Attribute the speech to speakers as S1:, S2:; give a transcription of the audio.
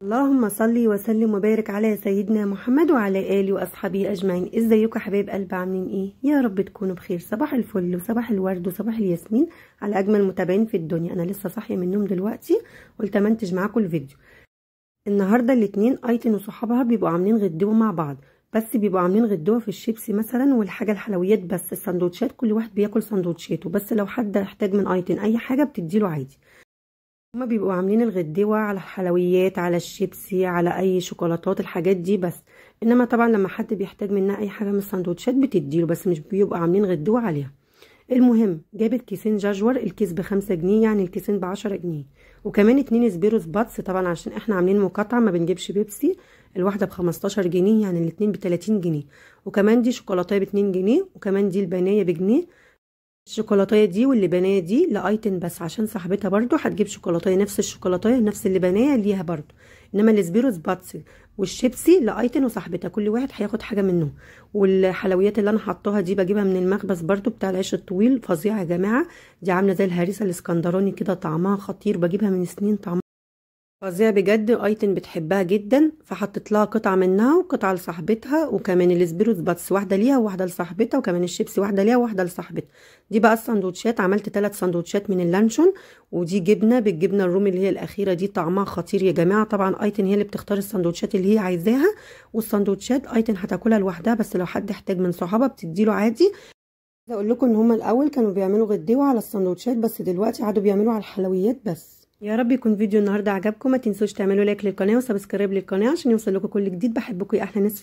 S1: اللهم صل وسلم وبارك على سيدنا محمد وعلى اله واصحابه اجمعين. ازيكم يا حبايب قلب، عاملين ايه؟ يا رب تكونوا بخير. صباح الفل وصباح الورد وصباح الياسمين على اجمل متابعين في الدنيا. انا لسه صاحيه من النوم دلوقتي، قلت امنتج معاكم الفيديو. النهارده الاتنين ايتن وصحابها بيبقوا عاملين غدوه مع بعض، بس بيبقوا عاملين غدوه في الشيبسي مثلا والحاجه الحلويات، بس السندوتشات كل واحد بياكل سندوتشاته، بس لو حد احتاج من ايتن اي حاجه بتديله عادي. هما بيبقوا عاملين الغدوة على الحلويات، على الشيبسي، على اي شوكولاتات، الحاجات دي بس. انما طبعا لما حد بيحتاج منها اي حاجة من السندوتشات بتديله، بس مش بيبقوا عاملين غدوة عليها. المهم جابت كيسين جاجور، الكيس ب5 جنيه، يعني الكيسين ب10 جنيه، وكمان 2 سبيروس باتس طبعا عشان احنا عاملين مقاطعة ما بنجيبش بيبسي. الواحدة ب15 جنيه، يعني الاتنين ب30 جنيه. وكمان دي شوكولاتاية ب2 جنيه، وكمان دي البانية بجنيه. الشوكولاتايه دي واللبنايه دي لايتن بس، عشان صاحبتها برضو هتجيب شوكولاتايه نفس الشوكولاتايه نفس اللبنايه ليها برضو. انما السبيروس باتس والشيبسي لايتن وصاحبتها، كل واحد هياخد حاجه منهم. والحلويات اللي انا حطاها دي بجيبها من المخبز برضو بتاع العيش الطويل، فظيعه يا جماعه. دي عامله زي الهريسه الاسكندراني كده، طعمها خطير، بجيبها من سنين، طعمها فظيع بجد. ايتن بتحبها جدا، فحطت لها قطعه منها وقطعه لصاحبتها، وكمان السبيروس باتس واحده ليها وواحده لصاحبتها، وكمان الشيبسي واحده ليها وواحده لصاحبتها. دي بقى السندوتشات، عملت 3 سندوتشات من اللانشون، ودي جبنه بالجبنه الرومي اللي هي الاخيره دي، طعمها خطير يا جماعه. طبعا ايتن هي اللي بتختار السندوتشات اللي هي عايزاها، والسندوتشات ايتن هتاكلها لوحدها، بس لو حد احتاج من صحابها بتديله عادي. عايزه اقول لكم ان هما الاول كانوا بيعملوا غدوه على السندوتشات بس، دلوقتي قعدوا بيعملوا على الحلويات بس. يا رب يكون فيديو النهارده عجبكم، ما تنسوش تعملوا لايك للقناه وسبسكرايب للقناه عشان يوصل لكم كل جديد. بحبكم يا احلى ناس.